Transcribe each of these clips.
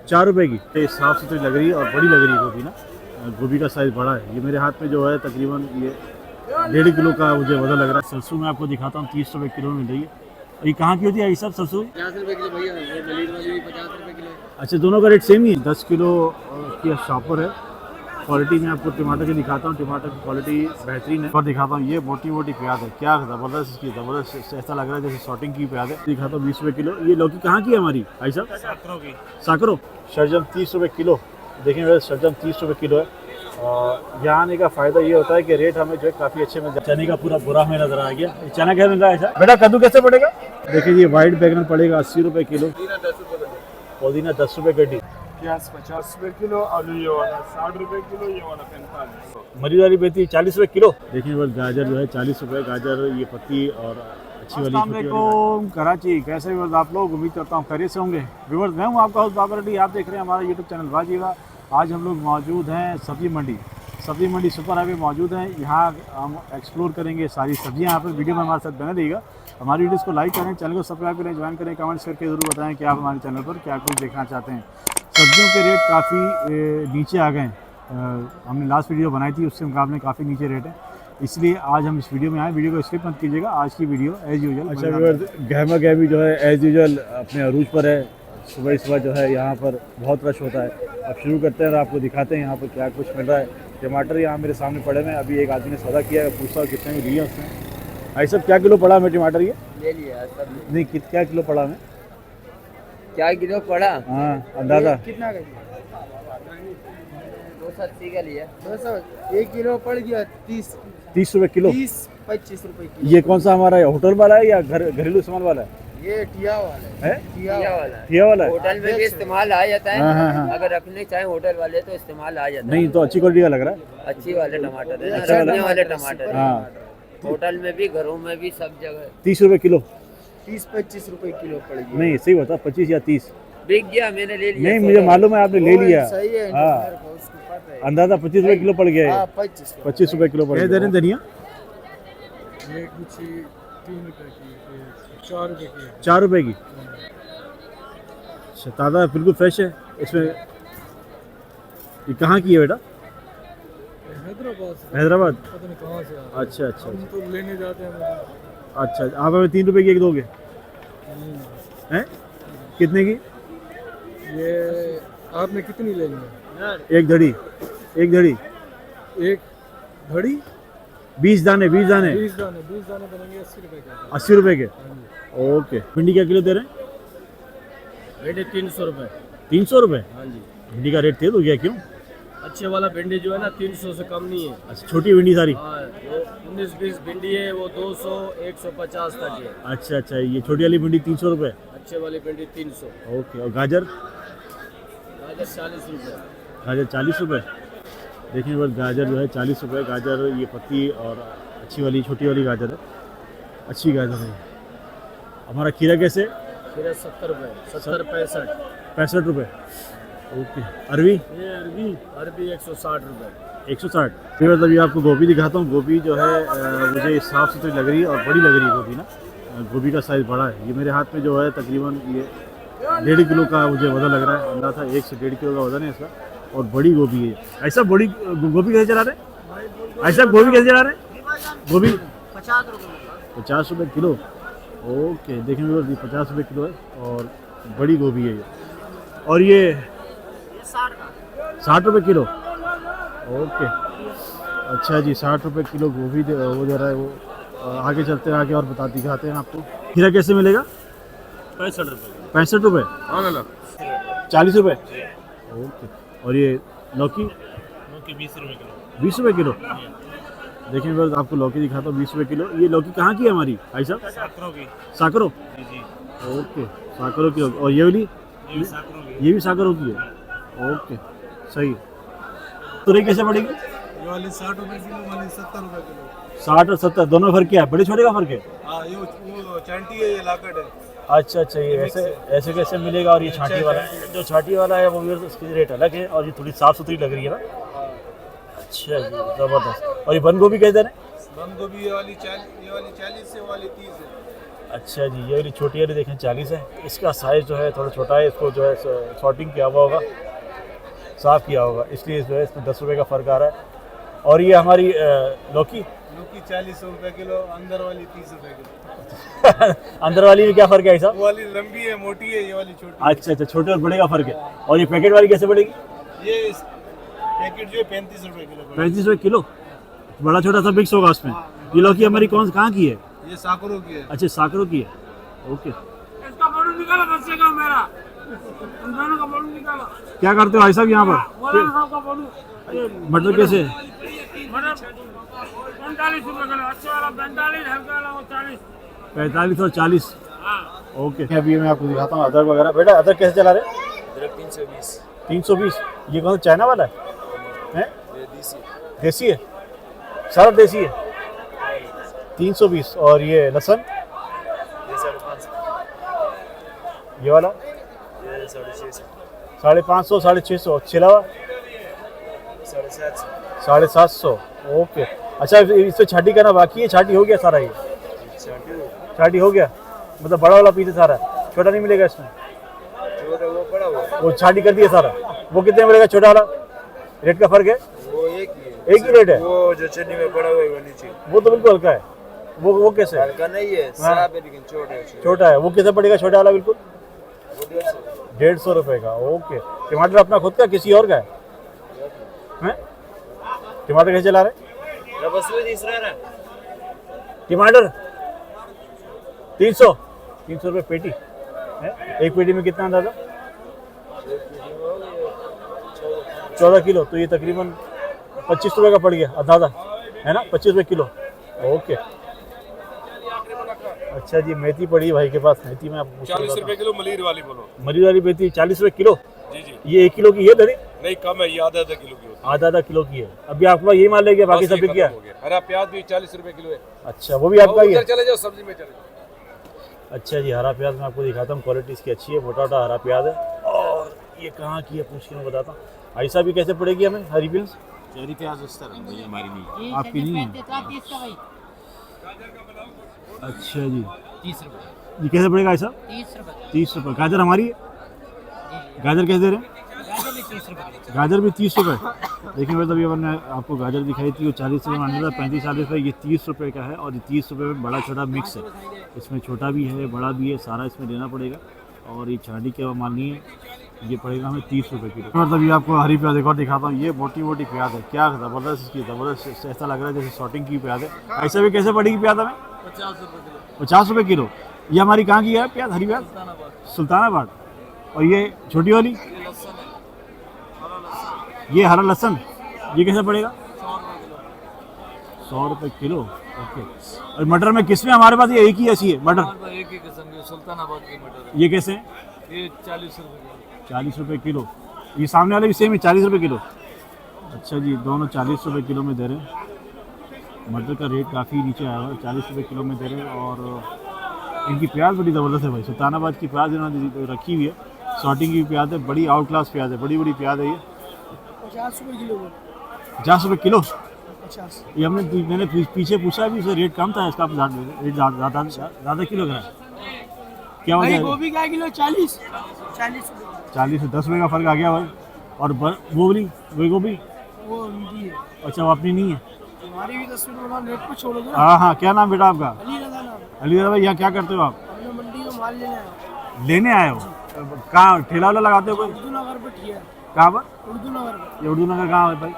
4 रुपए की। ये साफ सुथरी लग रही है और बड़ी लग रही है गोभी ना। गोभी का साइज़ बड़ा है। ये मेरे हाथ में जो है तकरीबन ये 1.5 किलो का मुझे वजन लग रहा है। सरसों मैं आपको दिखाता हूँ 30 रुपये किलो मिल रही है। ये कहाँ की होती है ये सब सरसों? 50 रुपये किलो भैया, वो मलीर वाली भी 50 रुपये किलो। अच्छा, दोनों का रेट सेम ही है। 10 किलो की शॉपर है। क्वालिटी में आपको टमाटर की दिखाता हूँ। टमाटर की क्वालिटी बेहतरीन है। और दिखाता हूँ ये मोटी मोटी प्याज है। क्या ज़बरदस्त इसकी, ज़बरदस्त, ऐसा लग रहा है जैसे शॉर्टिंग की प्याज है। दिखाता हूँ 20 रुपये किलो। ये लौकी कहाँ की है हमारी भाई साहब? साकरों की। साकरो। शलजम 30 रुपये किलो। देखें वैसे शलजम 30 रुपये किलो है। यहाँ आने का फ़ायदा ये होता है कि रेट हमें जो है काफ़ी अच्छे मिल जाए। चने का पूरा बुरा हमें नजर आ गया। चना क्या मिल रहा है ऐसा? बेटा कद्दू कैसे पड़ेगा? देखिए ये वाइट बैगन पड़ेगा 80 रुपये किलो। पुदीना 10 रुपये गड्डी। प्याज 50 रुपये किलो। आलू ये वाला 60 रुपये किलो, ये वाला 45। मरी वाली बेती 40 रुपये किलो। देखिए बस गाजर जो है 40 रुपये। गाजर ये पत्ती और अच्छी वाली। अस्सलाम वालेकुम कराची, कैसे हो आप लोग? उम्मीद करता हूँ खैरियत से होंगे। व्यूअर्स, मैं हूँ आपका होस्ट बाबर रेड्डी। आप देख रहे हैं हमारा यूट्यूब चैनल वाजीवा। आज हम लोग मौजूद हैं सब्ज़ी मंडी सुपर हाईवे मौजूद हैं। यहाँ हम एक्सप्लोर करेंगे सारी सब्जियाँ। यहाँ पर वीडियो में हमारे साथ बने रहिएगा। हमारी वीडियोज़ को लाइक करें, चैनल को सब्सक्राइब करें, ज्वाइन करें, कमेंट्स करके ज़रूर बताएं कि आप हमारे चैनल पर क्या कुछ देखना चाहते हैं। सब्जियों के रेट काफ़ी नीचे आ गए। हमने लास्ट वीडियो बनाई थी, उससे मुकाबले काफ़ी नीचे रेट है। इसलिए आज हम इस वीडियो में आए। वीडियो को स्किप मत कीजिएगा। आज की वीडियो एज़ यूजुअल। अच्छा, गहमा गहमी जो है एज़ यूजुअल अपने अरूज पर है। सुबह जो है यहाँ पर बहुत रश होता है। अब शुरू करते हैं और आपको दिखाते हैं यहाँ पर क्या कुछ मिल रहा है। टमाटर यहाँ मेरे सामने पड़े हैं। अभी एक आदमी ने सौदा किया है, पूछता हूँ कितने में लिया उसने। भाई साहब क्या किलो पड़ा हमें टमाटर? ये ले लिया सब। नहीं, क्या किलो पड़ा हमें? क्या किलो पड़ा? हाँ, अंदाज़ा कितना का? 280 का लिया। 200 1 किलो पड़ गया 30 रुपये किलो। 25 रुपये किलो। ये कौन सा हमारा है? होटल वाला है या घरेलू सामान वाला है? ये टिया वाला है। ठिया वाला है। होटल में भी इस्तेमाल आ जाता है। हाँ। अगर रखने चाहे होटल वाले तो इस्तेमाल आ जाता है। नहीं तो अच्छी क्वालिटी का लग रहा है। अच्छी वाले टमाटर है, अच्छा वाला? रखने वाले टमाटर है। हाँ, होटल में भी, घरों में भी, सब जगह। 30 रुपये किलो। 30-25 रुपए किलो पड़ेगी। नहीं सही बता, 25 या 30? बिक गया, मैंने ले लिया। नहीं, मुझे मालूम है आपने ले लिया। सही है। हाँ, अंदाजा 25 रुपये किलो पड़ गया है। 25 रुपये किलो पड़ गया। धनिया 4 रुपये की। अच्छा, ताज़ा बिल्कुल फ्रेश है। इसमें ये कहाँ की है बेटा? हैदराबाद। पता नहीं कहाँ से अच्छा अच्छा हम तो लेने जाते हैं। अच्छा, आप हमें 3 रुपये की एक दोगे? हैं? कितने की? ये आपने कितनी लेनी है? एक धड़ी। एक घड़ी 20 दाने 20 दाने बनेंगे 80 रुपए के। 80 रुपये के। ओके। भिंडी क्या किलो दे रहे हैं? भिंडी 300 रुपए। 300 रुपये? हाँ जी। भिंडी का रेट तेज हो गया, क्यों? अच्छे वाला भिंडी जो है ना 300 से कम नहीं है। अच्छा, छोटी भिंडी सारी? हाँ, वो 19-20 भिंडी है, वो 200 150 तक है। अच्छा अच्छा, ये छोटी वाली भिंडी 300 रुपये। अच्छे वाली भिंडी 300। ओके। और गाजर? गाजर 40 रुपए। गाजर 40 रुपये। देखिए बस गाजर जो है 40 रुपये। गाजर ये पत्ती और अच्छी वाली छोटी वाली गाजर है। अच्छी गाजर है। हमारा खीरा कैसे? खीरा 70 रुपए। 70 65। 65 रुपये। ओके। अरवी? ये अरबी 160 रुपए। 160। फिर मतलब ये आपको गोभी दिखाता हूँ। गोभी जो है मुझे साफ़ सुथरी लग रही है और बड़ी लग रही है गोभी ना। गोभी का साइज़ बड़ा है। ये मेरे हाथ में जो है तकरीबन ये 1.5 किलो का मुझे वजन लग रहा है। अंदाज़ा 1 से 1.5 किलो का वजन है इसका। और बड़ी गोभी है। ऐसा बड़ी गोभी कैसे चला रहे हैं? ऐसा गोभी कैसे चला रहे हैं? गोभी 50 रुपये किलो। ओके। देखें ये 50 रुपये किलो है और बड़ी गोभी है ये। और ये 60 रुपये किलो। ओके। अच्छा जी, 60 रुपये किलो गोभी वो दे रहा है वो। आगे चलते हैं, आगे और दिखाते हैं आपको। खीरा कैसे मिलेगा? 65 रुपए। 65 रुपये। 40 रुपये। ओके। और ये लौकी? 20 रुपए किलो। 20 रुपये किलो। देखिए बस आपको लौकी दिखाता हूँ 20 रुपये किलो। ये लौकी कहाँ की है हमारी भाई साहब? साकरों की। साकरो? जी। ओके, साकरों की। और ये वाली? ये भी साकरों की है। ओके, सही। तुरई कैसे पड़ेगी? ये वाली 60 रुपए किलो, वाली 70 रुपए किलो। 60 और 70 दोनों फर्क क्या है? बड़े छोटे का फर्क है? हाँ, ये वो चांटी है, ये लाकड़ है। अच्छा अच्छा, ये ऐसे कैसे मिलेगा? और ये छाटी वाला है? जो छाटी वाला है वो भी उसकी रेट अलग है और ये थोड़ी साफ़ सुथरी लग रही है ना। अच्छा जी, ज़बरदस्त। और ये बंद गोभी कैसे दे रहे हैं? बंद गोभी ये वाली 40 से, वाली 30 है। अच्छा जी, ये वाली छोटी वाली देखें 40 है। इसका साइज़ जो है थोड़ा छोटा है, इसको जो है सॉर्टिंग किया हुआ होगा, साफ़ किया होगा, इसलिए जो है इसमें 10 रुपये का फ़र्क आ रहा है। और ये हमारी लौकी लौकी 40 रुपए किलो, अंदर वाली 30 रुपए किलो। अंदर वाली में क्या फ़र्क है साहब? वो वाली लंबी है, मोटी है, ये वाली छोटी। अच्छा अच्छा, छोटे और बड़े का फ़र्क है। और ये पैकेट वाली कैसे पड़ेगी? ये पैकेट जो है 35 रुपए किलो। 35 रुपये किलो, बड़ा छोटा सा मिक्स होगा उसमें। ये लौकी हमारी कहाँ की है? ये साकुरों की है। अच्छा, साकरों की है, ओके। इसका फोटो निकालो बच्चे का मेरा, उन दोनों का फोटो निकालो। क्या करते हो भाई साहब यहाँ पर? मौलाना साहब का फोटो। मटर कैसे है? मटर 45 रुपए किलो, अच्छे वाला 45, हल्का वाला 40। 45 और 40, हाँ ओके। अभी मैं आपको दिखाता हूँ अदरक वगैरह। बेटा अदरक कैसे चला रहे? अदरक 320। 320। ये कौन सा चाइना वाला है? ये देसी देसी है, सारा देसी है। 320। और ये लहसुन? ये 550, ये वाला ये 650, 550, 650। छिला हुआ 750, 750, ओके। अच्छा, इस पे छाटी करना बाकी है? छाटी हो गया सारा? ये छाटी हो गया, मतलब बड़ा वाला पीस है सारा, छोटा नहीं मिलेगा इसमें? छोटा वो बड़ा हुआ, वो छाटी कर दिया सारा। वो कितने मिलेगा छोटा वाला? रेट का फर्क है? वो एक ही है। एक ही रेट है? वो जो चटनी में पड़ा हुआ है वो नीचे, वो तो बिल्कुल हल्का है। वो कैसे है? हल्का नहीं है, साफ है लेकिन छोटा है। छोटा है, वो कितना पड़ेगा छोटा वाला? बिल्कुल वो 150। 150 रुपये का, ओके। टमाटर अपना खुद का किसी और का है? हैं? टमाटर कैसे चला रहे? बस वही तीसरा है। टमाटर 300 रुपये पेटी है। एक पेटी में कितना अंदाजा? 14 किलो, तो ये तकरीबन 25 रुपये का पड़ गया अंदाजा, है ना? 25 रुपये किलो, ओके। अच्छा जी, मेथी पड़ी है भाई के पास। मेथी में आपको 40 रुपए किलो मलीर वाली बोलो। मरी वाली मेथी 40 रुपये किलो। जी जी, ये 1 किलो की है धरी? नहीं कम है, ये आधा किलो की होती आधा किलो की है। अभी आपके पास यही माल ले गया, बाकी सब बिक गया? हरा प्याज भी 40 रुपए किलो है। अच्छा, वो भी आपका ही है? चले जाओ, सब्जी में चले जाओ। अच्छा जी, हरा प्याज मैं आपको दिखाता हूँ, क्वालिटी इसकी अच्छी है, मोटा मोटा हरा प्याज है। और ये कहाँ की है पूछ के मैं बताता हूँ। ऐसा भी कैसे पड़ेगी हमें हरी प्याज? हरी प्याज इस तरह भैया हमारी नहीं। आपकी नहीं है? अच्छा जी, 30 रुपए। ये कैसे पड़ेगा ऐसा? 30 रुपए। 30 रुपये। गाजर हमारी है? गाजर कैसे दे रहे हैं? गाजर भी 30 रुपए। गाजर भी 30 रुपये। देखिए मतलब ये मैंने आपको गाजर दिखाई थी, वो 40 रुपये मांग रहा था, 35-40 रुपये। ये 30 रुपये का है, और ये 30 रुपये में बड़ा छोटा मिक्स है। इसमें छोटा भी है, बड़ा भी है, सारा इसमें लेना पड़ेगा। और ये छाड़ी के माल नहीं है, ये पड़ेगा हमें 30 रुपये किलो। मतलब ये आपको हरी प्याज एक और दिखाता हूँ। ये मोटी मोटी प्याज है, क्या ज़बरदस्त इसकी, ज़बरदस्त। ऐसा लग रहा है जैसे शॉर्टिंग की प्याज है। ऐसा भी कैसे पड़ेगी प्याज हमें? 50 रुपए किलो। 50 रुपये किलो। ये हमारी कहाँ की है प्याज, हरी प्याज? सुल्तानाबाद। और ये छोटी वाली, ये हरा लहसुन, ये कैसे पड़ेगा? 100 रुपये किलो, ओके। और मटर में किस में हमारे पास ये एक ही ऐसी है मटर? एक ही किस्म की सुल्तानाबाद की मटर ये कैसे है? है, ये 40 रुपए किलो। 40 रुपये किलो। ये सामने वाले भी सेम है, 40 रुपये किलो। अच्छा जी, दोनों 40 रुपये किलो में दे रहे हैं। मटर का रेट काफ़ी नीचे आया हुआ है, 40 रुपये किलो में दे रहे हैं। और इनकी प्याज बड़ी ज़बरदस्त है भाई, सुल्तानाबाद की प्याज इन्होंने रखी हुई है। शॉर्टिंग की प्याज है, बड़ी आउट क्लास प्याज है, बड़ी बड़ी प्याज है ये। 50 रुपए किलो। 50 रुपये किलो। 50। ये मैंने पीछे पूछा भी, इसका रेट कम था, इसका रेट ज़्यादा किलो का है। क्या वजह है? गोभी का किलो 40 रुपए। 40 से 10 रुपये का फ़र्क आ गया भाई। और वो गोभी वो उनकी है, अच्छा, वो अपनी नहीं है? हमारी भी 10 रुपए नेट पे छोड़ दो। हाँ हाँ, क्या नाम बेटा आपका? अली रजा नाम। अली भाई, यहाँ क्या करते हो आप? हमने मंडी में माल लेने आया। लेने आए हो? कहाँ ठेला वाला लगाते हो कोई? उर्दू नगर पे ठिया। कहाँ पर? उर्दू नगर पे। ये उर्दू नगर कहाँ है भाई?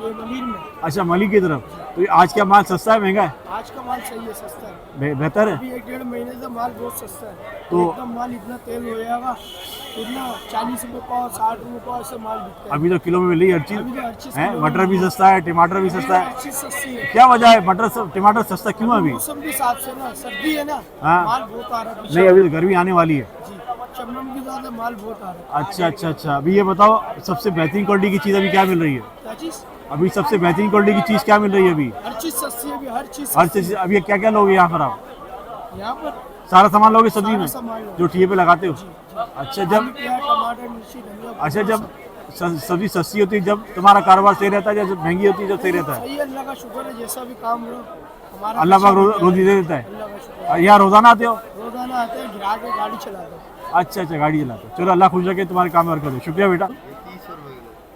ये मलीर में। अच्छा, मली की तरफ। तो ये आज का माल सस्ता है महंगा है? आज का माल सही है, सस्ता है। बेहतर है? अभी 1-1.5 महीने से माल बहुत सस्ता है। तो एकदम माल इतना तेल हो जाएगा, इतना 40 रुपए पाव, 60 रुपए पाव से माल बिकता है। अभी तो किलो में मिल रही है हर चीज़ अभी तो हर चीज है। किलो मटर में भी सस्ता है, टमाटर भी सस्ता हर है। चीज सस्ती है। क्या वजह है टमाटर सस्ता क्यों है अभी? मौसम के हिसाब से ना, सर्दी है ना, हाँ। माल बहुत आ रहा है। नहीं, अभी तो गर्मी आने वाली है। जी, शबनम की ज्यादा माल बहुत आ रहा है। अच्छा अच्छा अच्छा। अभी ये बताओ, सबसे बेहतरीन क्वालिटी की चीज़ अभी क्या मिल रही है? क्या चीज? अभी सबसे बेहतरीन क्वालिटी की चीज़ क्या मिल रही है अभी? हर चीज सस्ती है अभी, हर चीज हर सस्ती चीज़। अभी क्या क्या लोगे यहाँ पर आप? है। यहाँ पर सारा सामान लोगे सब्जी में, सारा सामान जो ठिए पे लगाते हो? अच्छा, जब प्याज, टमाटर, मिर्ची, धनिया। अच्छा, जब सब्जी सस्ती होती है, जब तुम्हारा कारोबार सही रहता है, जब महंगी होती है, जब सही रहता है? सही है, अल्लाह का शुक्र है, जैसा भी काम हो हमारा अल्लाह पाक रोजी दे देता है। अल्लाह का शुक्र है। यहाँ रोजाना आते हो? वाला आते हैं, गिरा के गाड़ी चलाते हैं। अच्छा अच्छा, गाड़ी चलाते हो। चलो, अल्लाह खुश रखे, तुम्हारे काम में बरकत हो। शुक्रिया बेटा।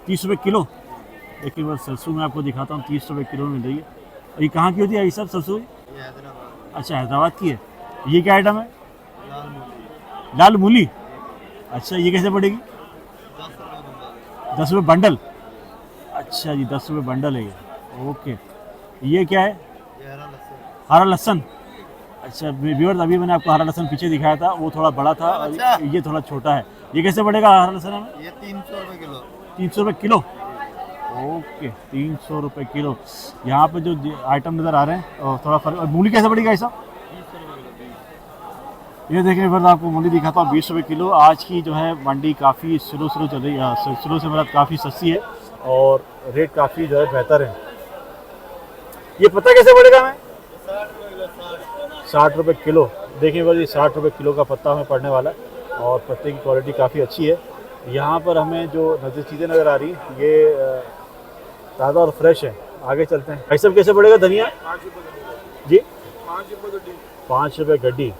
30 रुपये किलो। देखिए बस सरसों में आपको दिखाता हूँ, 30 रुपये किलो मिल रही है। और ये कहाँ की होती है ये सब सरसों? अच्छा, हैदराबाद की है। ये क्या आइटम है? लाल मूली। अच्छा, ये कैसे पड़ेगी? 10 रुपये बंडल। अच्छा जी, 10 रुपये बंडल है ये। ओके, ये क्या है? हरा लहसुन। अच्छा व्यूअर्स, अभी मैंने आपको हरा लहसुन पीछे दिखाया था, वो थोड़ा बड़ा था और ये थोड़ा छोटा है। ये कैसे पड़ेगा हरा लहसुन हमें? ये 300 रुपये किलो। 300 रुपये किलो। ओके, 300 रुपये किलो। यहाँ पे जो आइटम नज़र आ रहे हैं और थोड़ा फर्क। और मूली कैसे पड़ेगा ऐसा? ये देखें फिर आपको मूली दिखाता हूँ, 20 रुपये किलो। आज की जो है मंडी काफ़ी स्लो चल रही है, स्लो से मतलब काफ़ी सस्ती है और रेट काफ़ी जो है बेहतर है। ये पत्ता कैसे पड़ेगा हमें? 60 रुपये किलो। देखिए बस, ये 60 रुपये किलो का पत्ता हमें पड़ने वाला है और पत्ते की क्वालिटी काफ़ी अच्छी है। यहाँ पर हमें जो चीज़ें नज़र आ रही हैं ये ताज़ा और फ्रेश है। आगे चलते हैं। भाई सब कैसे पड़ेगा धनिया? 5 रुपये जी, 5 रुपये गड्डी। 5 रुपये गड्डी।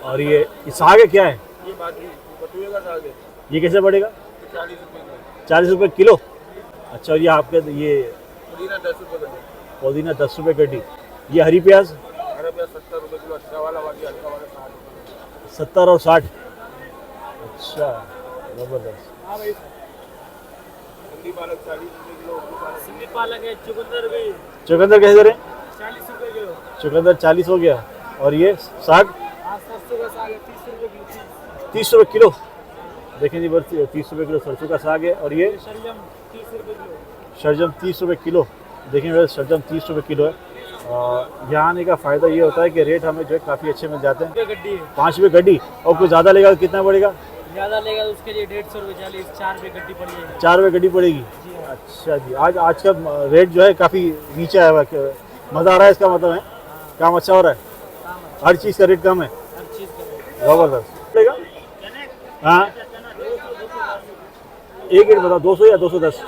और ये साग है, क्या है? ये बटुए का साग है। ये कैसे पड़ेगा? 40 रुपये किलो। 40 रुपये किलो। अच्छा, और ये आपके ये पुदीना 10 रुपये गड्डी। पुदीना 10 रुपये गड्डी। ये हरी प्याज? हरा प्याज 70 रुपये किलो। अच्छा वाला, बाकी हल्का वाला 60 रुपये। 70 और 60। अच्छा, ज़बरदस्त। हाँ भाई, भिंडी पालक 40 रुपये किलो। सिंधी पालक है, चुकंदर भी चुकंदर कैसे दे रहे हैं? 40 रुपये किलो। चुकंदर 40 हो गया। और ये साग? सरसों का साग है 30 रुपये किलो। 30 रुपये किलो। देखें जी बस, 30 रुपये किलो सरसों का साग है। और ये शलजम 30 रुपये किलो। शलजम 30 रुपये किलो। देखें वैसे शलजम 30 रुपये किलो है। यहाँ आने का फ़ायदा ये होता है कि रेट हमें जो है काफ़ी अच्छे मिल जाते हैं। गड्डी है, 5 रुपये गड्डी। और कुछ ज़्यादा लेगा तो कितना पड़ेगा? ज़्यादा लेगा तो उसके लिए 150 रुपये 40, 4 रुपये गड्डी पड़ जाएगी। 4 रुपये गड्डी पड़ेगी। अच्छा जी, आज का रेट जो है काफ़ी नीचे आया हुआ है। मज़ा आ रहा है, इसका मतलब है काम अच्छा हो रहा है, हर चीज़ का रेट कम है। हर चीज़ का ज़बरदस्त लेगा। हाँ, एक रेट बताओ, 200 या 210?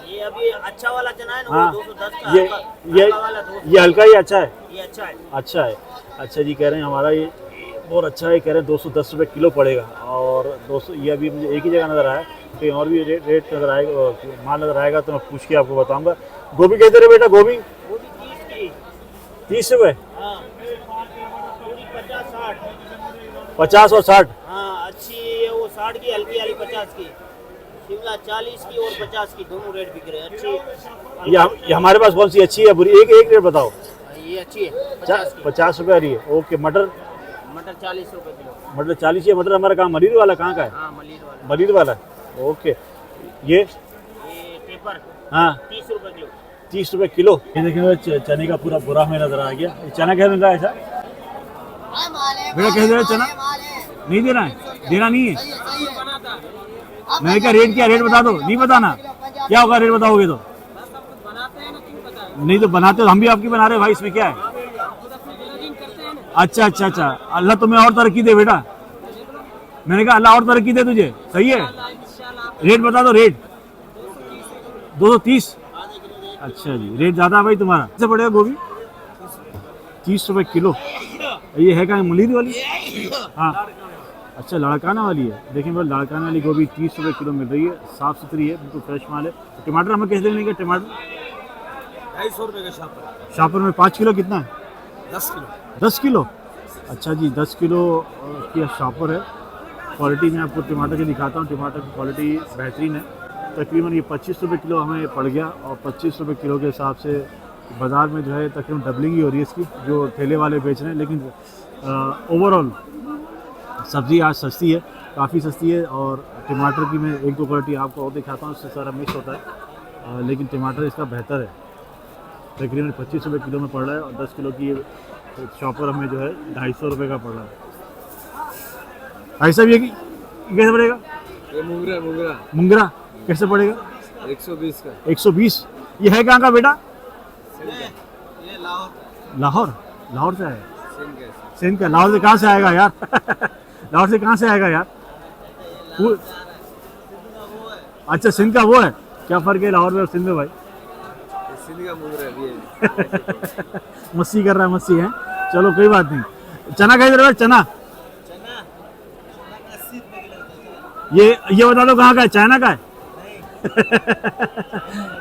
ये अभी अच्छा वाला चना है ना, हाँ, वो 210 का। ये हल्का वाला 200। ये हल्का ही अच्छा है। ये अच्छा है। अच्छा है। अच्छा जी, कह रहे हैं हमारा ये बहुत अच्छा है, कह रहे हैं 210 रुपये किलो पड़ेगा। और 200, ये अभी मुझे एक ही जगह नज़र आया, कहीं और भी रेट नज़र आएगा, माल नज़र आएगा तो मैं पूछ के आपको बताऊंगा। गोभी कैसे रहे बेटा? गोभी वो भी 30 की। 30 रुपये। हाँ, पूरी 50-60। 50 और 60। हाँ, अच्छी है वो 60 की, हल्की वाली 50 की। शिमला 40 की और 50 की, दोनों रेट बिक रहे हैं। अच्छी ये हमारे पास कौन सी अच्छी है बुरी? एक रेट बताओ। ये अच्छी है 50 की। 50 रुपये आ रही है। ओके, मटर? मटर 40 रुपये किलो। मटर 40 है। मटर हमारा कहाँ, मरीर वाला कहाँ का है? हाँ, मलिर वाला। मरीर वाला है। ओके, ये पेपर हाँ 30 रुपये किलो। 30 रुपये किलो। ये देखिए चने का पूरा बुरा हमें नजर आ गया। ये चना क्या मिल रहा है ऐसा? बेटा कैसे दे रहा है चना? नहीं दे रहा है, देना नहीं है। मैं क्या रेट, क्या रेट बता दो। नहीं बताना, क्या होगा रेट बताओगे तो? नहीं तो बनाते हो, हम भी आपकी बना रहे हैं भाई, इसमें क्या है? अच्छा अच्छा अच्छा, अल्लाह तुम्हें और तरक्की दे बेटा। मैंने कहा अल्लाह और तरक्की दे तुझे। सही है, रेट बता दो। रेट 230। अच्छा जी, रेट ज़्यादा है भाई तुम्हारा। कैसे पड़ेगा गोभी? 30 रुपये किलो। ये है क्या, मलीद वाली? हाँ, अच्छा लड़काना वाली है। देखिए भाई, लड़काना वाली गोभी 30 रुपये किलो मिल रही है। साफ़ सुथरी है, बिल्कुल फ्रेश माल है। टमाटर हमें कैसे देने का? टमाटर 250 रुपये का शापर। शापर में 5 किलो कितना है? 10 किलो। 10 किलो। अच्छा जी, 10 किलो की शापर है। क्वालिटी में आपको टमाटर की दिखाता हूँ। टमाटर की क्वालिटी बेहतरीन है। तकरीबन ये 25 रुपये किलो हमें पड़ गया। और 25 रुपये किलो के हिसाब से बाज़ार में जो है तकरीबन डबलिंग ही हो रही है इसकी, जो ठेले वाले बेच रहे हैं। लेकिन ओवरऑल सब्ज़ी आज सस्ती है, काफ़ी सस्ती है। और टमाटर की मैं 1-2 क्वालिटी आपको और दिखाता हूँ, इससे सारा मिक्स होता है। लेकिन टमाटर इसका बेहतर है। तकरीबन 25 रुपये किलो में पड़ रहा है। और 10 किलो की शॉपर हमें जो है 250 रुपये का पड़ रहा है। भाई साहब ये कैसे पड़ेगा? ये मुंगरा मुंगरा कैसे पड़ेगा? 120 का। 120। ये है कहाँ का बेटा? ये लाहौर। लाहौर? लाहौर से आया? सिंध का। लाहौर से कहाँ से आएगा यार? लाहौर से कहाँ से आएगा यार? अच्छा, सिंध का वो है। क्या फ़र्क है लाहौर में और सिंध में भाई? मस्ती कर रहा है, मस्ती है। चलो कोई बात नहीं। चना का इधर चना, ये बता दो कहाँ का है, चाइना का है?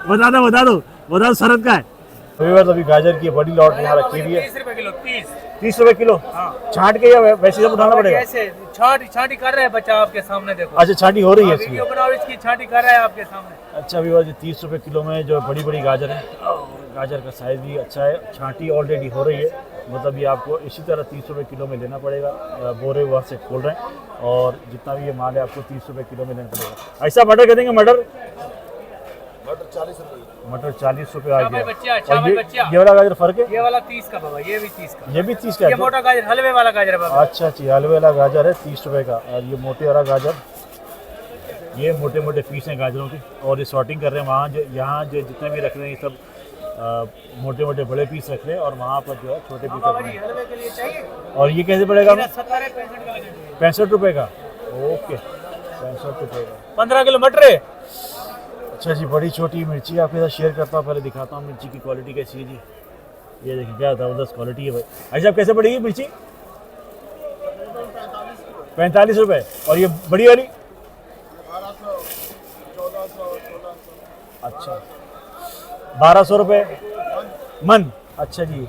बता दो सरहद का है। अभी गाजर की बड़ी लॉट यहाँ रखी हुई है। 30 रुपए किलो। 30 रुपए किलो। छांट के या वैसे सब उठाना पड़ेगा? ऐसे छाटी कर रहे हैं बच्चा आपके सामने, देखो। अच्छा, छांटी हो रही है इसकी। वीडियो बनाओ, इसकी छाटी कर रहा है आपके सामने। अच्छा भी 30 रुपए किलो में जो बड़ी बड़ी गाजर है, गाजर का साइज भी अच्छा है। छांटी ऑलरेडी हो रही है, मतलब ये आपको इसी तरह 30 रुपए किलो में लेना पड़ेगा। बोरे वहाँ से खोल रहे हैं और जितना भी ये माल है आपको 30 रुपए किलो में लेना पड़ेगा। ऐसा मटर कर देंगे? मटर 40 रुपये। मटर 40 रुपये आ गया। ये वाला गाजर फर्क है? ये वाला 30 का बाबा, ये भी 30 का। ये भी 30 का? ये मोटा गाजर हलवे वाला गाजर है बाबा। अच्छा, हलवे वाला गाजर है 30 रुपये का। और ये मोटे वाला गाजर, ये मोटे मोटे पीस हैं गाजरों के। और ये सॉर्टिंग कर रहे हैं वहाँ, जो यहाँ जो जितने भी रख रहे हैं ये सब मोटे मोटे बड़े पीस रख रहे हैं और वहाँ पर जो है छोटे पीस रख रहे हैं। और ये कैसे पड़ेगा? 65 रुपये का। ओके, 65 रुपये का। 15 किलो मटर है। अच्छा जी, बड़ी छोटी मिर्ची आपके साथ शेयर करता हूँ। पहले दिखाता हूँ मिर्ची की क्वालिटी कैसी है जी। ये देखिए क्या ज़बरदस्त क्वालिटी है भाई। अच्छा, कैसे पड़ेगी मिर्ची? 45 रुपये। और ये बड़ी वाली? अच्छा, 1200 रुपये मन। अच्छा जी,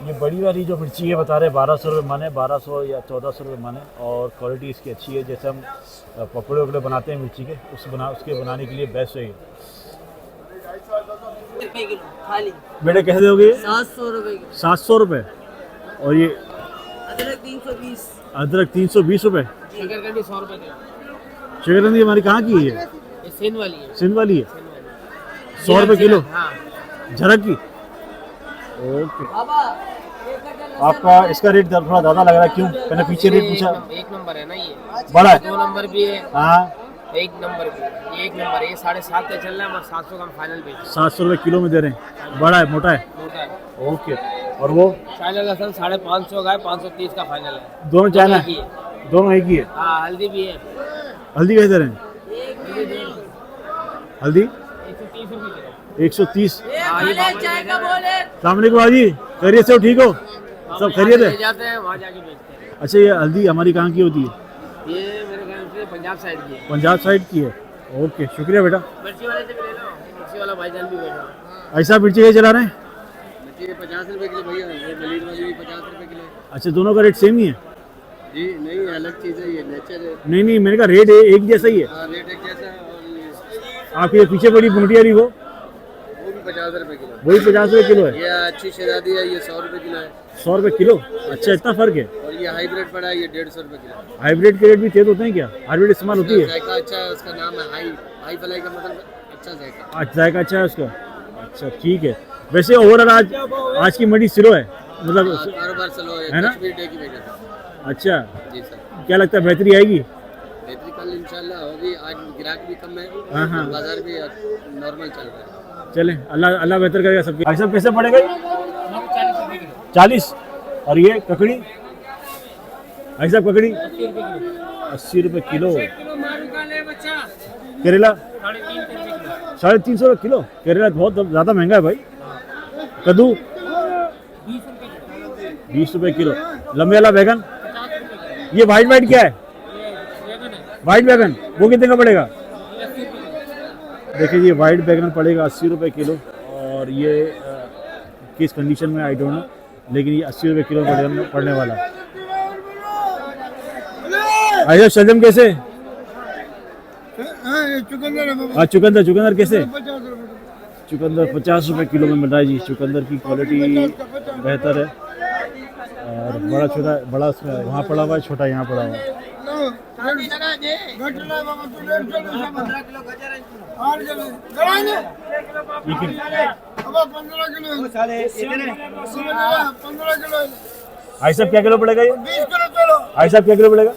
ये बड़ी वाली जो मिर्ची है बता रहे 1200 रुपये मन है, 1200 या 1400 रुपये मन है। और क्वालिटी इसकी अच्छी है। जैसे हम पकौड़े वकड़े बनाते हैं मिर्ची के, उसके बनाने के लिए बेस्ट है ये। बेटे कैसे दोगे? 700 रुपए। 700 रुपये। और ये अदरक 320। अदरक 320 रुपये। शकरकंदी 100 रुपए किलो। शकरकंदी हमारी कहाँ की है? ये सिंध वाली है। सिंध वाली है। 100 रुपये किलो हाँ। झरक की। ओके, आपका इसका रेट थोड़ा ज़्यादा लग रहा है, क्यों? मैंने पीछे रेट पूछा। 1 नंबर है ना ये। बड़ा है? 2 नंबर भी है। हाँ, 1 नंबर भी। ये 1 नंबर है। ये 7.5 का चल रहा है, 700 का फाइनल बेच। 700 रुपये किलो में दे रहे हैं। बड़ा है, मोटा है? मोटा है। ओके। और वो चाइना लहसुन 550 का है, 530 का फाइनल है। दोनों चाइना एक ही है। दोनों एक ही है? हाँ, हल्दी भी है। हल्दी कैसे दे रहे हैं? हल्दी 130 रुपए किलो। 130। हाँ, सलाम बाजी, खैरियत से हो? ठीक हो? सब खैरियत है? जाते हैं वहाँ जाके बेचते हैं। अच्छा, ये हल्दी हमारी कहाँ की होती है? ये मेरे ख्याल से पंजाब साइड की है। पंजाब साइड की है। ओके, शुक्रिया बेटा। मिर्ची वाले से भी ले लो, मिर्ची वाला भाईजान भी बैठा। ऐसा मिर्ची कैसे चला रहे हैं? मिर्ची 50 रुपए किलो भैया, ये मलीद वाली भी 50 रुपए किलो। अच्छा, दोनों का रेट सेम ही है? जी नहीं, अलग चीज़ है, ये नेचर है। नहीं, मैंने कहा रेट एक जैसा ही है। हाँ, रेट एक जैसा है। और आपकी ये पीछे बड़ी मोटी वाली वो भी 50 रुपए किलो। वही 50 रुपए किलो है? ये अच्छी शहजादी है, ये 100 रुपए किलो है। 100 रुपए किलो? अच्छा, इतना फर्क है? और ये हाइब्रिड पड़ा है, ये 150 रुपए किलो। हाइब्रिड के रेट भी तेज होते हैं क्या? हाइब्रिड इस्तेमाल होती है? जायका अच्छा है, उसका नाम है हाई फ्लाई का मतलब अच्छा जायका। अच्छा, जायका अच्छा है उसका। अच्छा, ठीक है। वैसे ओवरऑल आज की मंडी स्लो है, मतलब कारोबार स्लो है ना? डे की वजह से। अच्छा, जी सर। क्या लगता है बेहतरी आएगी? बेहतरी कल इंशाल्लाह होगी। आज ग्राहक भी कम है, हाँ। बाजार भी नॉर्मल चल रहा है। चले, अल्लाह बेहतर करेगा सबके। भाई साहब कैसे पड़ेगा? 40। और ये ककड़ी भाई साहब, ककड़ी 80 रुपये किलो। करेला 350 रुपये किलो। करेला बहुत ज़्यादा महंगा है भाई। कद्दू 20 रुपये किलो। लंबे वाला बैगन, ये वाइट क्या है? वाइट बैगन वो कितने का पड़ेगा? देखिए, ये वाइट बैगन पड़ेगा 80 रुपये किलो। और ये किस कंडीशन में आई डोंट नो, लेकिन ये 80 रुपये किलो पड़ने वाला है। अच्छा, शलजम कैसे? हाँ, चुकंदर कैसे? चुकंदर 50 रुपये किलो में मिल रहा है जी। चुकंदर की क्वालिटी बेहतर है। और बड़ा छोटा, बड़ा वहाँ पड़ा हुआ है, छोटा यहाँ पड़ा हुआ है। भाई साहब क्या किलो पड़ेगा ये? 20 किलो चलो। भाई साहब क्या किलो पड़ेगा?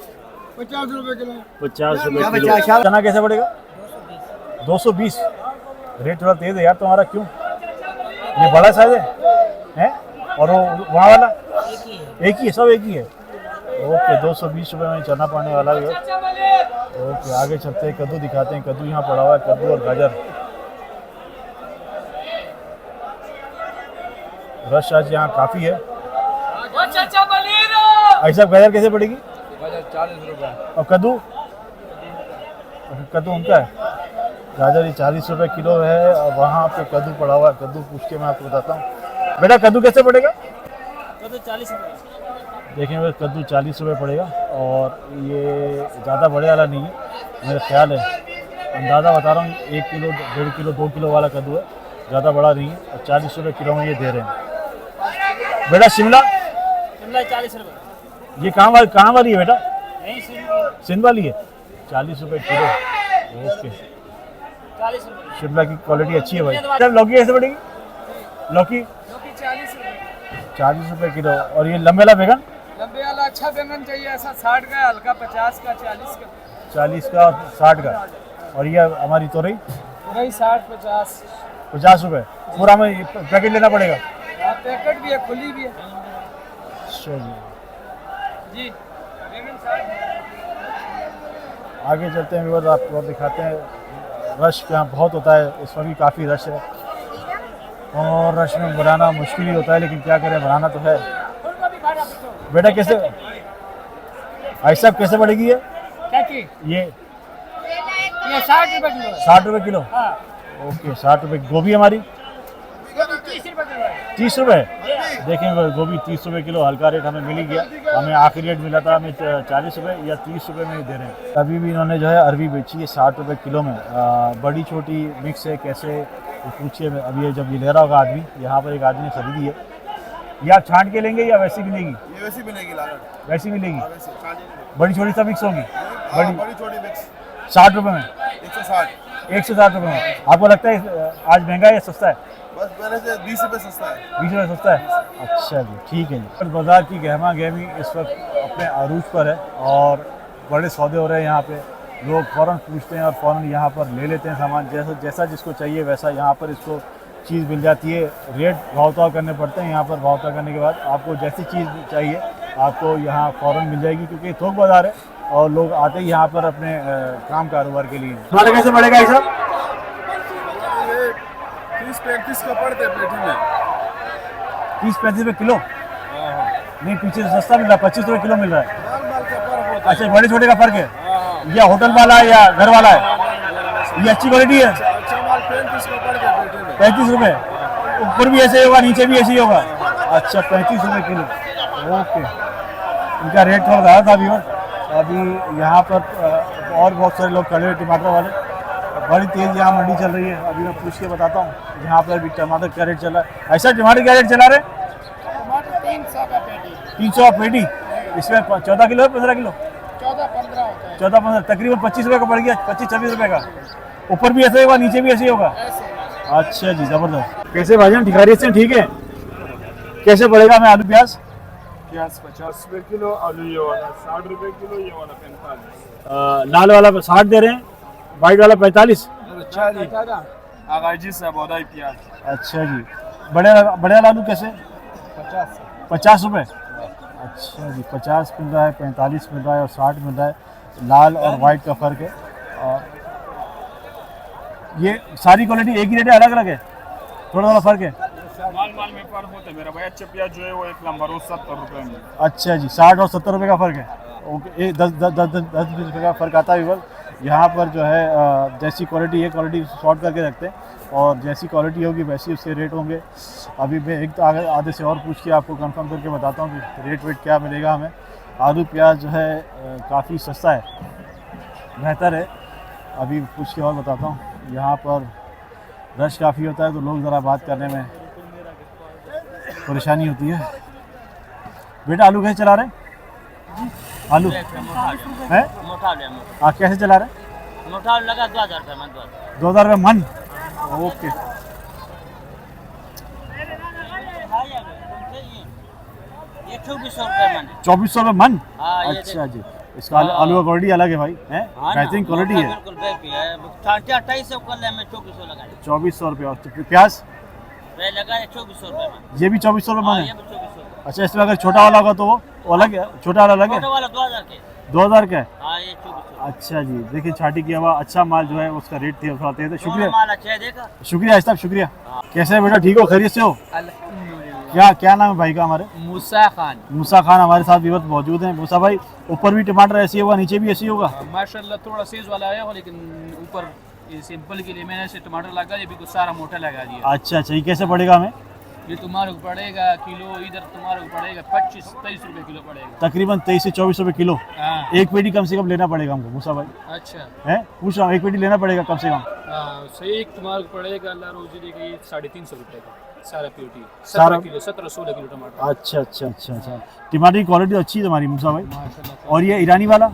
50 रुपए किलो। 50 रुपये किलो। चना कैसे पड़ेगा? 220। रेट थोड़ा तेज है यार तुम्हारा, क्यों? ये बड़ा साइज है? और वो वहाँ वाला एक ही है? सब एक ही है। ओके, 220 रुपये में चना पाने वाला है। ओके, आगे चलते हैं, कद्दू दिखाते हैं। कद्दू यहाँ पड़ा हुआ है, कद्दू और गाजर। रश आज यहाँ काफ़ी है। ऐसा गाजर कैसे पड़ेगी? 40 रुपए। और कद्दू? कद्दू उनका है। गाजर ये 40 रुपए किलो है और वहाँ पे कद्दू पड़ा हुआ है। कद्दू पूछ के मैं आपको बताता हूँ। बेटा कद्दू कैसे पड़ेगा? कद्दू 40 रुपये। देखें कद्दू 40 रुपए पड़ेगा और ये ज़्यादा बड़े वाला नहीं है, मेरा ख्याल है, अंदाज़ा बता रहा हूँ, 1 किलो 1.5 किलो 2 किलो वाला कद्दू है, ज़्यादा बड़ा नहीं है और 40 रुपए किलो में ये दे रहे हैं। बेटा शिमला? शिमला 40 रुपये। ये कहाँ वाली है बेटा? नहीं सिंध वाली है। 40 रुपए किलो। ओके, 40 रुपये। शिमला की क्वालिटी अच्छी है भाई। सर लौकी कैसे पड़ेगी? लौकी 40 रुपए। 40 रुपए किलो। और ये लंबे वाला बैगन? लंबे वाला अच्छा बैंगन चाहिए, ऐसा 60 का, हल्का 50 का, 40 का। 40 का 60 का। और ये हमारी तोरई? वही 60-50। 50 रुपए। पूरा में पैकेट लेना पड़ेगा? पैकेट भी है, खुली भी है। चलिए जी बैंगन 60। आगे चलते हैं व्यूअर्स, आपको और दिखाते हैं। रश यहाँ बहुत होता है, इस वक्त भी काफ़ी रश है और रश में बनाना मुश्किल ही होता है, लेकिन क्या करें, बनाना तो है। बेटा कैसे ऐसा कैसे पड़ेगी ये? क्या की? ये 60 रुपए किलो। 60 रुपए किलो। हाँ। ओके, 60 रुपए। गोभी हमारी 30 रुपए किलो। 30 रुपए। देखें गोभी 30 रुपए किलो, हल्का रेट हमें मिल ही गया। हमें आखिरी रेट मिला था, हमें 40 रुपए या 30 रुपए में ही दे रहे हैं। अभी भी इन्होंने जो है अरबी बेची है 60 रुपए किलो में। बड़ी छोटी मिक्स है, कैसे पूछिए। अभी ये जब ये ले रहा होगा आदमी, यहाँ पर एक आदमी ने खरीदी है। ये आप छांट के लेंगे या वैसी मिलेगी? ये वैसी मिलेगी लागत। वैसी मिलेगी। वैसे बड़ी छोटी सब मिक्स होगी? बड़ी छोटी मिक्स 60 रुपए में। 160। 160 रुपए में। आपको लगता है आज महंगा है या सस्ता है? बस पहले से 20 रुपए सस्ता है। 20 रुपये सस्ता है। अच्छा जी, ठीक है जी। बाज़ार की गहमा गहमी इस वक्त अपने अरूज पर है और बड़े सौदे हो रहे हैं यहाँ पे। लोग फ़ौरन पूछते हैं और फ़ौरन यहाँ पर ले लेते हैं सामान। जैसा जिसको चाहिए वैसा यहाँ पर इसको चीज़ मिल जाती है। रेट भाव-ताव करने पड़ते हैं यहाँ पर। भाव-ताव करने के बाद आपको जैसी चीज़ चाहिए आपको यहाँ फ़ौरन मिल जाएगी, क्योंकि थोक बाज़ार है और लोग आते ही यहाँ पर अपने काम कारोबार के लिए। हमारे कैसे पड़ेगा ये सब? 30-35 का पड़ते हैं पेटी में। 30-35 रुपये किलो? नहीं, पीछे से सस्ता मिल रहा है, 25 रुपये किलो मिल रहा है। माल का फर्क होता अच्छा, बड़े छोटे का फर्क है? या होटल वाला है या घर वाला है? ये अच्छी क्वालिटी है। अच्छा माल 35 का पड़ता है पेटी में। 35 रुपये। ऊपर भी ऐसे ही होगा, नीचे भी ऐसे ही होगा? अच्छा, 35 रुपये किलो। ओके, इनका रेट थोड़ा ज़्यादा था अभी। अभी यहाँ पर और बहुत सारे लोग खड़े हैं, टमाटर वाले। बड़ी तेज़ यहाँ मंडी चल रही है। अभी मैं पूछ के बताता हूँ यहाँ पर भी टमाटर क्या रेट चला है। ऐसा टमाटर क्या रेट चला रहे? टमाटर 300 का पेटी। 300 पेटी। इसमें 14 किलो है, 15 किलो? 14-15 होता है। 14-15, तकरीबन 25 रुपये का पड़ गया। 25-26 रुपये का। ऊपर भी ऐसे ही होगा, नीचे भी ऐसे ही होगा? अच्छा जी, ज़बरदस्त। कैसे भाईजान, ठिकारियत से ठीक है? कैसे पड़ेगा मैं आलू प्याज? प्याज 50 रुपए किलो, आलू ये वाला 60 रुपए किलो, ये वाला 45। लाल वाला 60 दे रहे हैं, वाइट वाला 45। आगाजी से बौदाई प्याज। अच्छा जी, बड़े वाला आलू कैसे? 50 रुपये। अच्छा जी, 50 मिल रहा है, 45 मिल रहा है और 60 मिल रहा है। लाल और वाइट का फ़र्क है। और ये सारी क्वालिटी एक ही रेट है, अलग अलग है? थोड़ा थोड़ा फ़र्क है? माल में फर्क होता है मेरा भाई। अच्छा प्याज जो है वो 1 नंबर, वो 70 रुपए में। अच्छा जी, 60 और 70 रुपये का फ़र्क है। ओके, 10 रुपये का फ़र्क आता है व्यूअर। यहाँ पर जो है जैसी क्वालिटी है, क्वालिटी शॉर्ट करके रखते हैं और जैसी क्वालिटी होगी वैसे उसके रेट होंगे। अभी मैं एक तो आधे से और पूछ के आपको कंफर्म करके बताता हूँ कि रेट वेट क्या मिलेगा हमें। आलू प्याज जो है काफ़ी सस्ता है, बेहतर है। अभी पूछ के और बताता हूँ। यहाँ पर रश काफ़ी होता है तो लोग ज़रा बात करने में परेशानी होती है। बेटा आलू कैसे चला रहे हैं? आलू है? कैसे चला रहे हैं? मोटा लगा 2000 रुपये मन। 2000 रुपये मन। ओके, ये 2400 रुपये मन। 2400 रुपये मन? हाँ, ये अच्छा जी, इसका आलू का क्वालिटी अलग है भाई, है बेहतरीन क्वालिटी है। बिल्कुल बेहतरीन है। 2800 कर ले, मैं 2400 लगा। 2400 रुपये। और प्याज लगा 2400 रुपये में। ये भी 2400 रुपये मन ये है? भी 2400। अच्छा, इसमें अगर छोटा वाला होगा तो वो अलग है? छोटा वाला अलग है? छोटा वाला 2000 के। 2000 का है? हाँ, ये 2400। अच्छा जी, देखिए छाटी की हवा। अच्छा माल जो है उसका रेट थी थोड़ा तेज है। शुक्रिया, माल अच्छा है, देखा। शुक्रिया साहब, शुक्रिया। कैसे है बेटा, ठीक हो, खैरियत से हो? क्या क्या नाम है भाई का हमारे? मूसा खान। मूसा खान हमारे साथ भी मौजूद हैं। मूसा भाई, ऊपर भी टमाटर ऐसे ही होगा, नीचे भी ऐसे ही होगा? माशाल्लाह थोड़ा सेज वाला है, लेकिन ऊपर सिंपल के लिए मैंने ऐसे टमाटर लगा दिया, कुछ सारा मोटा लगा दिया। अच्छा अच्छा, ये कैसे पड़ेगा हमें? ये तुम्हारे को पड़ेगा किलो, इधर तुम्हारे को पड़ेगा 25-23 रुपए किलो पड़ेगा। तकरीबन 23 से 24 रुपए किलो। हाँ। एक पेटी कम से कम लेना पड़ेगा हमको मूसा भाई, अच्छा है पूछ रहा हूँ, एक पेटी लेना पड़ेगा कम से कम। हाँ, सही तुम्हारे को पड़ेगा अल्लाह रोजी देगी 350 रुपए का सारा पेटी, सारा 17 किलो 17-16 किलो टमाटर। अच्छा अच्छा अच्छा अच्छा, टमाटर की क्वालिटी अच्छी है तुम्हारी मूसा भाई। माशाल्लाह। और ये ईरानी वाला?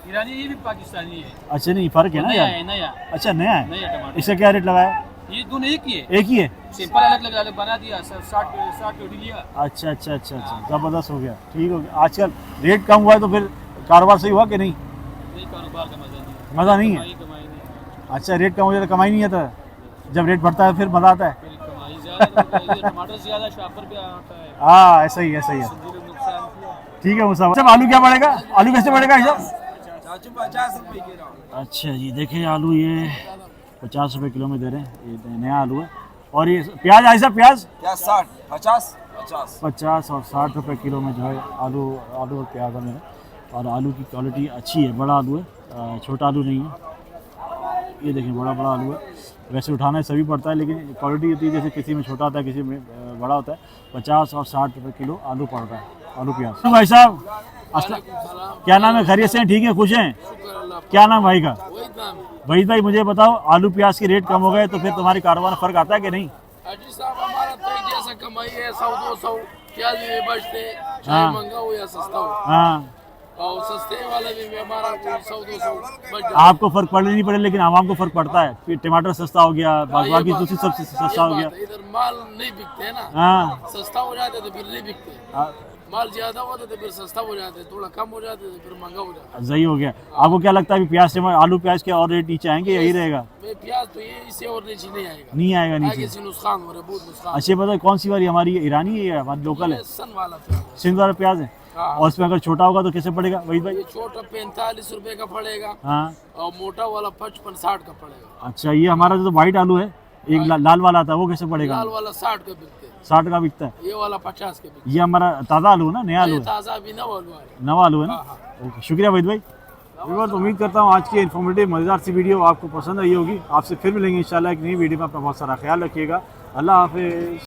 ईरानी ये भी पाकिस्तानी है। अच्छा, नहीं फर्क है ना नया यार? है, नया अच्छा नया है। नया टमाटर। इसका क्या रेट लगाया? ये दोनों एक ही है, एक ही है? सिंपल अलग अलग बना दिया, 60 पेटी लिया। अच्छा अच्छा अच्छा अच्छा, ज़बरदस्त हो गया, ठीक हो गया। आजकल रेट कम हुआ है तो फिर कारोबार सही हुआ कि नहीं? नहीं, कारोबार का मजा नहीं, मज़ा नहीं है? कमाई नहीं, अच्छा, रेट कम हो जाए तो कमाई नहीं आता, जब रेट बढ़ता है फिर मज़ा आता है। फिर कमाई ज्यादा, ये टमाटर ज्यादा शॉपर पे आता है, हाँ ऐसा ही ऐसा ही है। सब्जी को नुकसान किया। ठीक है मुसा भाई। आलू क्या पड़ेगा? आलू कैसे पड़ेगा ऐसा? 50 रुपए किलो। अच्छा जी, देखिए आलू ये 50 रुपए किलो में दे रहे हैं, ये नया आलू है। और ये प्याज ऐसा, प्याज क्या 60 50 50 50 और 60 रुपए किलो में जो है आलू और प्याज है मेरा। और आलू की क्वालिटी अच्छी है, बड़ा आलू है, छोटा आलू नहीं है। ये देखिए बड़ा बड़ा आलू है, वैसे उठाना सभी पड़ता है, लेकिन क्वालिटी होती है जैसे किसी में छोटा होता है, किसी में बड़ा होता है। 50 और 60 रुपए किलो आलू पड़ रहा है, आलू प्याज। तो भाई साहब क्या नाम है? खैरियत से हैं? ठीक है, खुश हैं? क्या नाम भाई का? वहीद भाई, मुझे बताओ आलू प्याज के रेट कम हो गए तो फिर तुम्हारी कारोबार में फर्क आता है कि नहीं? अजी साहब, हमारा तो एक जैसा कमाई है, 100-200 प्याज भी बचते, हाँ। चाहे महंगा हो या सस्ता हो, हाँ, और सस्ते वाले भी हमारा 100-200 बच जाता आपको फर्क पड़े नहीं पड़े, लेकिन आवाम को फर्क पड़ता है। फिर टमाटर सस्ता हो गया, बाकी दूसरी सब सस्ता हो गया। है। इधर माल नहीं बिकते है ना, हाँ सस्ता हो जाते तो फिर नहीं बिकते, हाँ, माल ज्यादा होता तो फिर सस्ता हो जाते, थोड़ा कम हो जाते तो फिर महंगा हो जाता। सही हो गया। आपको क्या लगता है प्याज आलू प्याज के और रेट नीचे आएंगे, यही रहेगा? मैं प्याज तो ये इससे और नीचे नहीं आएगा, नहीं आएगा आगे नीचे? से नुकसान हो रहा है, बहुत नुकसान। अच्छे बताओ, कौन सी वाली हमारी ईरानी है या हमारी लोकल है? ये सन वाला प्याज है। सिंध वाला प्याज है। हाँ। और इसमें अगर छोटा होगा तो कैसे पड़ेगा वही भाई? ये छोटा 45 रुपए का पड़ेगा, हाँ, और मोटा वाला 55-60 का पड़ेगा। अच्छा, ये हमारा जो व्हाइट आलू है, एक लाल वाला आता है, वो कैसे पड़ेगा? लाल वाला 60 का बिकते हैं, 60 का बिकता है। ये वाला 50 के बिकते ये हमारा ताज़ा आलू है ना, नया आलू हैं। है? ताज़ा भी ना वालू है। नवा आलू है ना? हाँ, हाँ। ओके, शुक्रिया वहीद भाई। व्यूअर्स, उम्मीद करता हूँ आज की इन्फॉर्मेटिव मज़ेदार सी वीडियो आपको पसंद आई होगी। आपसे फिर मिलेंगे इंशाल्लाह एक नई वीडियो में। अपना बहुत सारा ख्याल रखिएगा। अल्लाह हाफिज़।